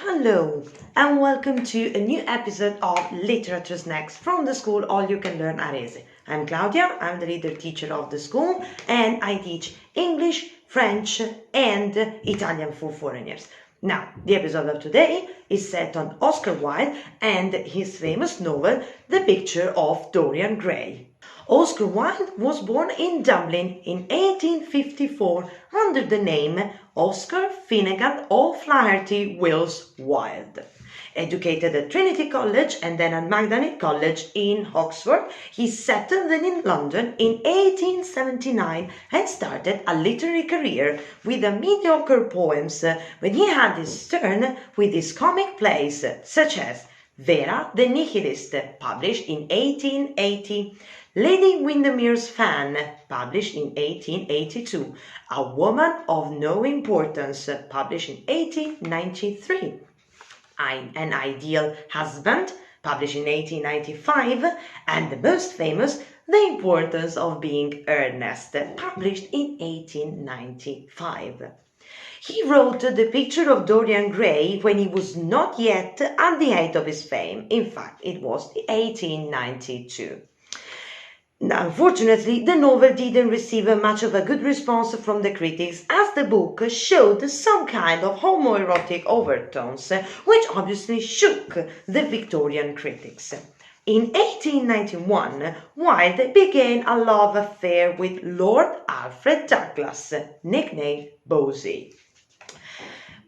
Hello and welcome to a new episode of Literature Snacks from the school All You Can Learn Arese. I'm Claudia, I'm the leader teacher of the school and I teach English, French and Italian for foreigners. Now, the episode of today is set on Oscar Wilde and his famous novel The Picture of Dorian Gray. Oscar Wilde was born in Dublin in 1854 under the name Oscar Finnegan O'Flaherty Wills Wilde. Educated at Trinity College and then at Magdalen College in Oxford, he settled in London in 1879 and started a literary career with the mediocre poems when he had his turn with his comic plays such as Vera the Nihilist, published in 1880, Lady Windermere's Fan, published in 1882, A Woman of No Importance, published in 1893, An Ideal Husband, published in 1895, and the most famous, The Importance of Being Earnest, published in 1895. He wrote The Picture of Dorian Gray when he was not yet at the height of his fame. In fact, it was 1892. Now, unfortunately, the novel didn't receive much of a good response from the critics as the book showed some kind of homoerotic overtones, which obviously shook the Victorian critics. In 1891, Wilde began a love affair with Lord Alfred Douglas, nicknamed Bosie.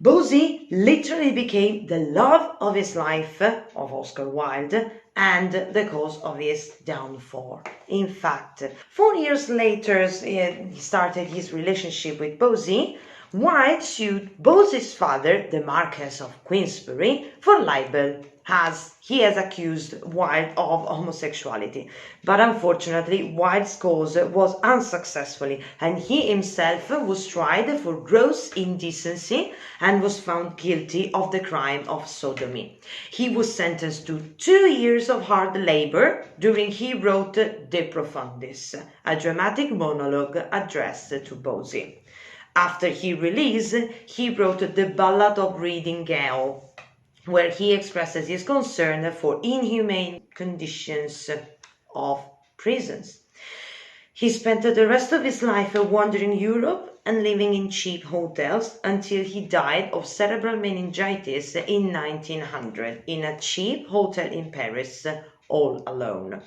Bosie literally became the love of his life, of Oscar Wilde, and the cause of his downfall. In fact, 4 years later, he started his relationship with Bosie. Wilde sued Bosie's father, the Marquess of Queensberry, for libel, as he has accused Wilde of homosexuality. But unfortunately, Wilde's cause was unsuccessful, and he himself was tried for gross indecency and was found guilty of the crime of sodomy. He was sentenced to 2 years of hard labor, during he wrote De Profundis, a dramatic monologue addressed to Bosie. After his release, he wrote The Ballad of Reading Gaol, where he expresses his concern for inhumane conditions of prisons. He spent the rest of his life wandering Europe and living in cheap hotels until he died of cerebral meningitis in 1900 in a cheap hotel in Paris, all alone.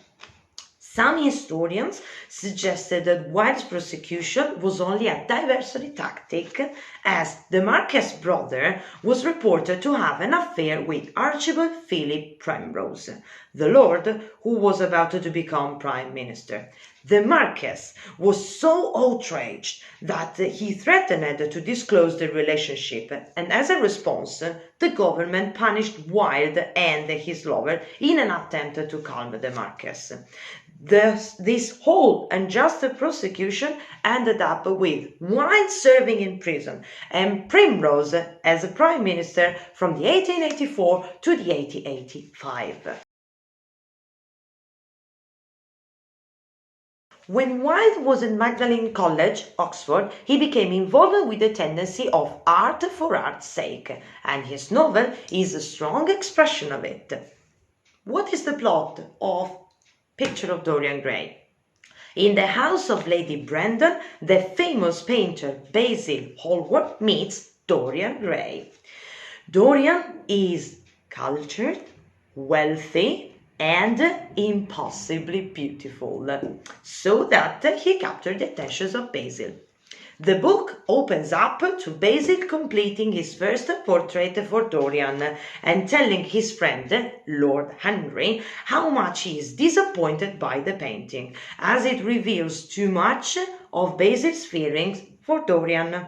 Some historians suggested that Wilde's prosecution was only a diversionary tactic, as the Marquess' brother was reported to have an affair with Archibald Philip Primrose, the lord who was about to become Prime Minister. The Marquess was so outraged that he threatened to disclose the relationship, and as a response, the government punished Wilde and his lover in an attempt to calm the Marquess. This whole unjust prosecution ended up with Wilde serving in prison and Primrose as a prime minister from the 1884 to the 1885. When Wilde was at Magdalen College, Oxford, he became involved with the tendency of art for art's sake, and his novel is a strong expression of it. What is the plot of Picture of Dorian Gray? In the house of Lady Brandon, the famous painter Basil Hallward meets Dorian Gray. Dorian is cultured, wealthy, and impossibly beautiful, so that he captured the attention of Basil. The book opens up to Basil completing his first portrait for Dorian and telling his friend, Lord Henry, how much he is disappointed by the painting, as it reveals too much of Basil's feelings for Dorian.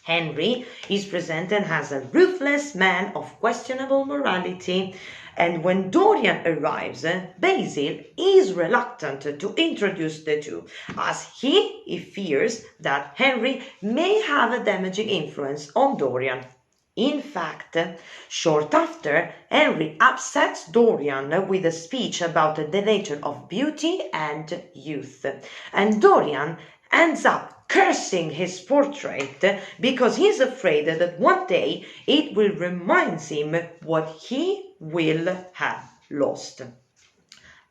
Henry is presented as a ruthless man of questionable morality, and when Dorian arrives, Basil is reluctant to introduce the two, as he fears that Henry may have a damaging influence on Dorian. In fact, short after, Henry upsets Dorian with a speech about the nature of beauty and youth, and Dorian ends up cursing his portrait because he's afraid that one day it will remind him what he will have lost.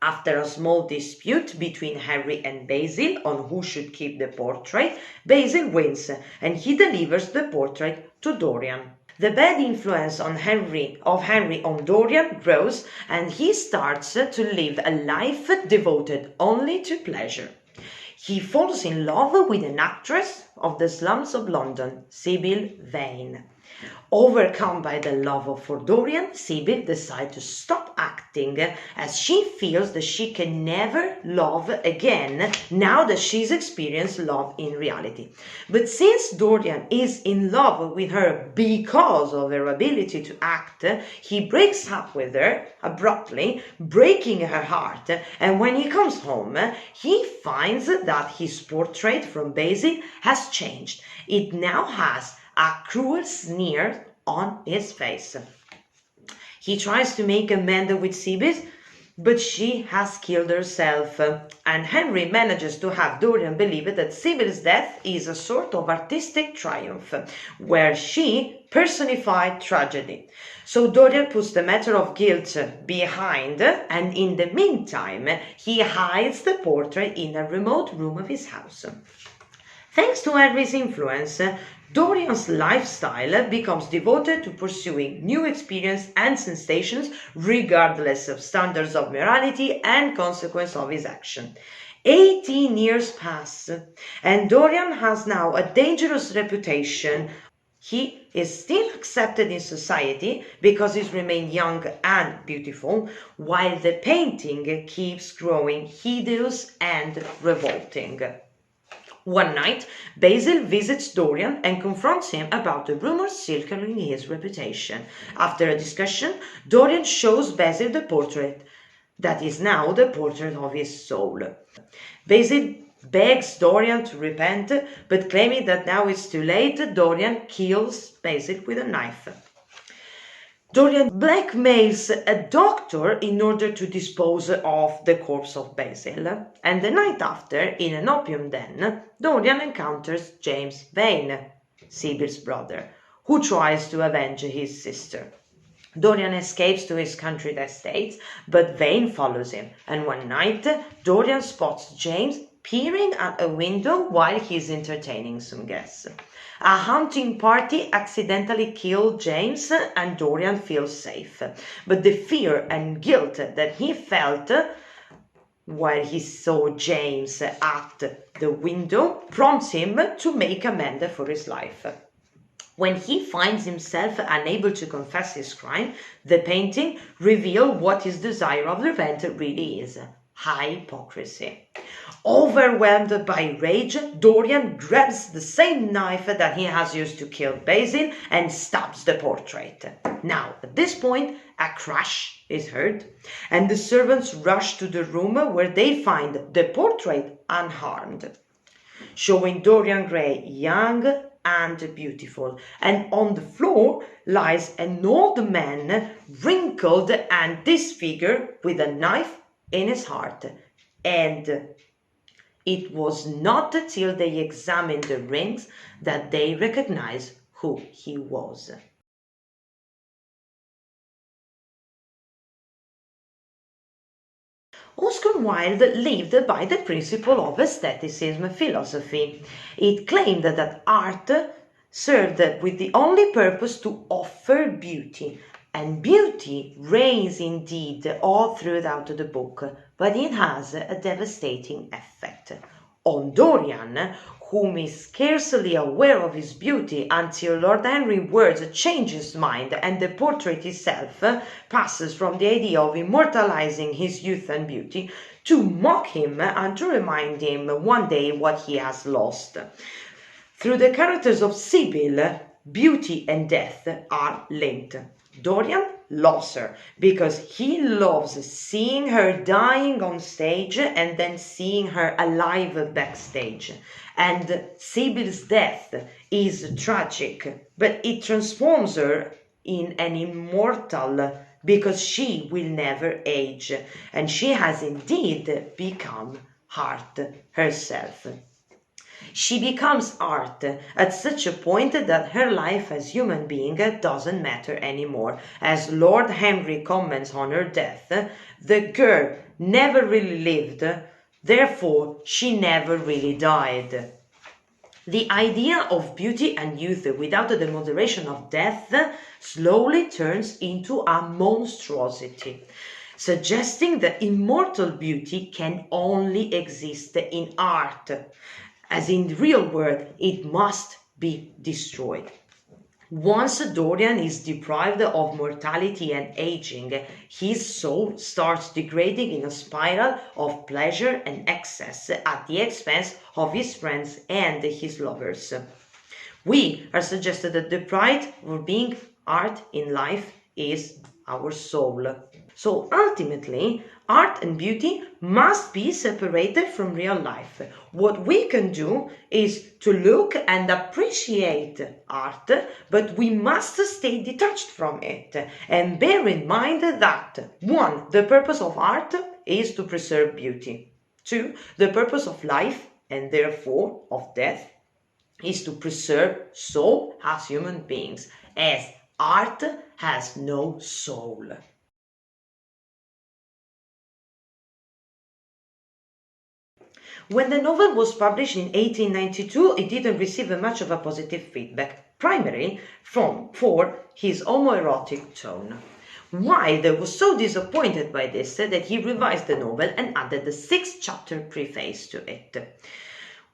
After a small dispute between Henry and Basil on who should keep the portrait, Basil wins and he delivers the portrait to Dorian. The bad influence of Henry on Dorian grows and he starts to live a life devoted only to pleasure. He falls in love with an actress of the slums of London, Sybil Vane. Overcome by the love for Dorian, Sybil decides to stop acting as she feels that she can never love again now that she's experienced love in reality. But since Dorian is in love with her because of her ability to act, he breaks up with her abruptly, breaking her heart, and when he comes home, he finds that his portrait from Basil has changed. It now has a cruel sneer on his face. He tries to make amends with Sybil, but she has killed herself, and Henry manages to have Dorian believe that Sybil's death is a sort of artistic triumph, where she personified tragedy. So Dorian puts the matter of guilt behind, and in the meantime, he hides the portrait in a remote room of his house. Thanks to Henry's influence, Dorian's lifestyle becomes devoted to pursuing new experience and sensations regardless of standards of morality and consequence of his action. 18 years pass, and Dorian has now a dangerous reputation. He is still accepted in society because he remains young and beautiful, while the painting keeps growing hideous and revolting. One night, Basil visits Dorian and confronts him about the rumors circling his reputation. After a discussion, Dorian shows Basil the portrait that is now the portrait of his soul. Basil begs Dorian to repent, but claiming that now it's too late, Dorian kills Basil with a knife. Dorian blackmails a doctor in order to dispose of the corpse of Basil, and the night after, in an opium den, Dorian encounters James Vane, Sybil's brother, who tries to avenge his sister. Dorian escapes to his country estates, but Vane follows him, and one night Dorian spots James peering at a window while he's entertaining some guests. A hunting party accidentally killed James and Dorian feels safe, but the fear and guilt that he felt while he saw James at the window prompts him to make amends for his life. When he finds himself unable to confess his crime, the painting reveals what his desire of revenge really is: hypocrisy. Overwhelmed by rage, Dorian grabs the same knife that he has used to kill Basil and stabs the portrait. Now, at this point, a crash is heard, and the servants rush to the room where they find the portrait unharmed, showing Dorian Gray young and beautiful, and on the floor lies an old man, wrinkled and disfigured, with a knife in his heart. And it was not until they examined the rings that they recognized who he was. Oscar Wilde lived by the principle of aestheticism philosophy. It claimed that art served with the only purpose to offer beauty, and beauty reigns indeed all throughout the book, but it has a devastating effect on Dorian, whom is scarcely aware of his beauty until Lord Henry Words changes his mind and the portrait itself passes from the idea of immortalizing his youth and beauty to mock him and to remind him one day what he has lost. Through the characters of Sybil, beauty and death are linked. Dorian loves her because he loves seeing her dying on stage and then seeing her alive backstage. And Sybil's death is tragic, but it transforms her in an immortal because she will never age, and she has indeed become art herself. She becomes art at such a point that her life as human being doesn't matter anymore. As Lord Henry comments on her death, the girl never really lived, therefore she never really died. The idea of beauty and youth without the moderation of death slowly turns into a monstrosity, suggesting that immortal beauty can only exist in art, as in the real world it must be destroyed. Once Dorian is deprived of mortality and aging, his soul starts degrading in a spiral of pleasure and excess at the expense of his friends and his lovers. We are suggested that the pride of being art in life is our soul. So ultimately, art and beauty must be separated from real life. What we can do is to look and appreciate art, but we must stay detached from it and bear in mind that 1. The purpose of art is to preserve beauty. 2. The purpose of life and therefore of death is to preserve soul as human beings, as art has no soul. When the novel was published in 1892, it didn't receive much of a positive feedback, primarily for his homoerotic tone. Wilde was so disappointed by this that he revised the novel and added a 6-chapter preface to it.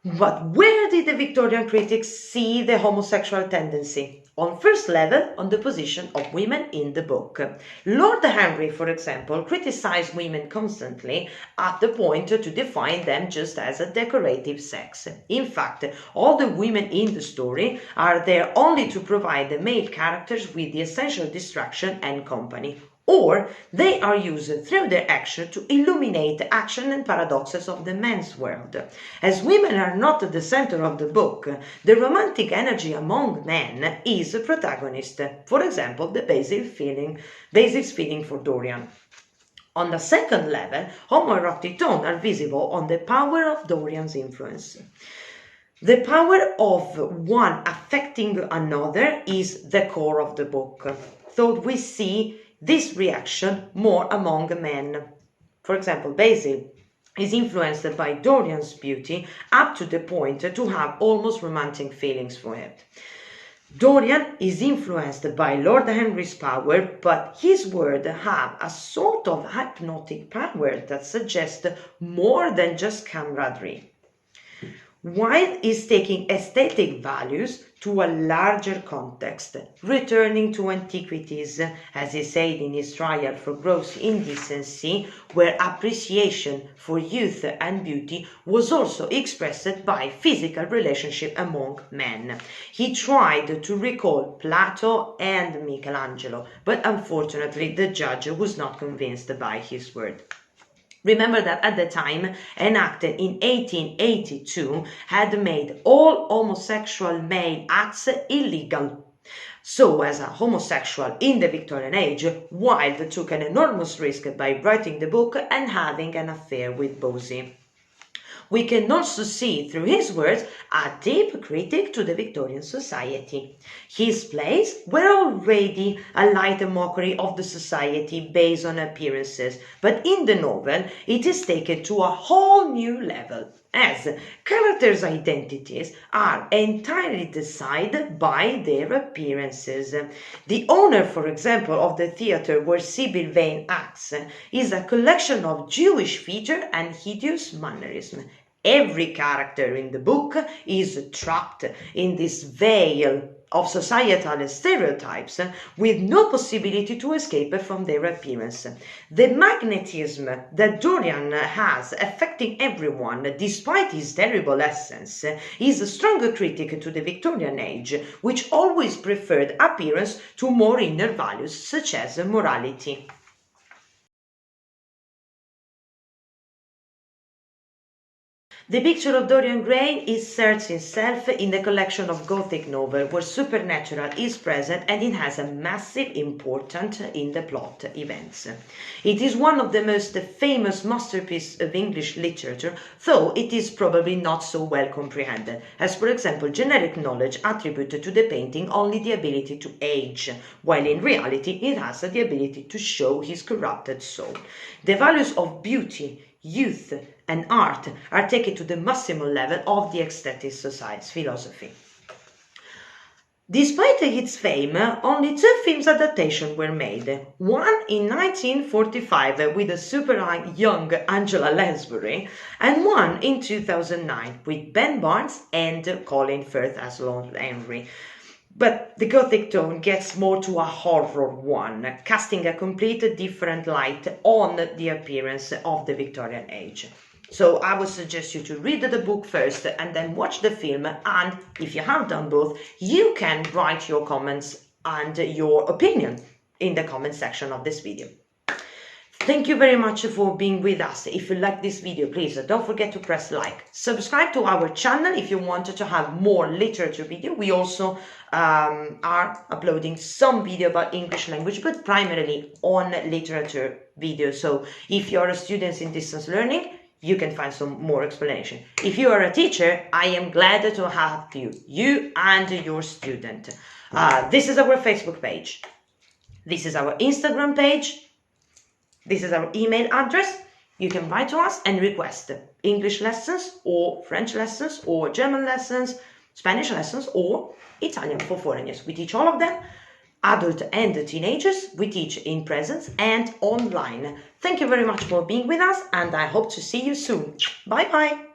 But where did the Victorian critics see the homosexual tendency? On first level, on the position of women in the book. Lord Henry, for example, criticized women constantly at the point to define them just as a decorative sex. In fact, all the women in the story are there only to provide the male characters with the essential distraction and company, or they are used through their action to illuminate the action and paradoxes of the men's world. As women are not at the center of the book, the romantic energy among men is a protagonist. For example, the basic feeling for Dorian. On the second level, homoerotic tones are visible on the power of Dorian's influence. The power of one affecting another is the core of the book. So we see this reaction more among men. For example, Basil is influenced by Dorian's beauty up to the point to have almost romantic feelings for it. Dorian is influenced by Lord Henry's power, but his words have a sort of hypnotic power that suggests more than just camaraderie. Wilde is taking aesthetic values to a larger context, returning to antiquities, as he said in his trial for gross indecency, where appreciation for youth and beauty was also expressed by physical relationship among men. He tried to recall Plato and Michelangelo, but unfortunately the judge was not convinced by his word. Remember that at the time, an act in 1882 had made all homosexual male acts illegal. So, as a homosexual in the Victorian age, Wilde took an enormous risk by writing the book and having an affair with Bosie. We can also see through his words a deep critic to the Victorian society. His plays were already a light mockery of the society based on appearances, but in the novel it is taken to a whole new level, as characters' identities are entirely decided by their appearances. The owner, for example, of the theatre where Sybil Vane acts is a collection of Jewish features and hideous mannerism. Every character in the book is trapped in this veil of societal stereotypes with no possibility to escape from their appearance. The magnetism that Dorian has affecting everyone despite his terrible essence is a stronger critic to the Victorian age, which always preferred appearance to more inner values such as morality. The picture of Dorian Gray inserts itself in the collection of Gothic novels where supernatural is present and it has a massive importance in the plot events. It is one of the most famous masterpieces of English literature, though it is probably not so well comprehended, as for example generic knowledge attributed to the painting only the ability to age, while in reality it has the ability to show his corrupted soul. The values of beauty, youth, and art are taken to the maximal level of the aesthetic society's philosophy. Despite its fame, only 2 films adaptations were made. One in 1945 with the super young Angela Lansbury, and one in 2009 with Ben Barnes and Colin Firth as Lord Henry. But the Gothic tone gets more to a horror one, casting a completely different light on the appearance of the Victorian age. So I would suggest you to read the book first and then watch the film, and if you have done both, you can write your comments and your opinion in the comment section of this video. Thank you very much for being with us. If you like this video, please don't forget to press like. Subscribe to our channel if you want to have more literature video. We also are uploading some video about English language, but primarily on literature videos. So if you're a student in distance learning, you can find some more explanation. If you are a teacher, I am glad to have you and your student. This is our Facebook page. This is our Instagram page. This is our email address. You can write to us and request English lessons or French lessons or German lessons, Spanish lessons or Italian for foreigners. We teach all of them. Adult and teenagers, we teach in presence and online. Thank you very much for being with us, and I hope to see you soon. Bye bye.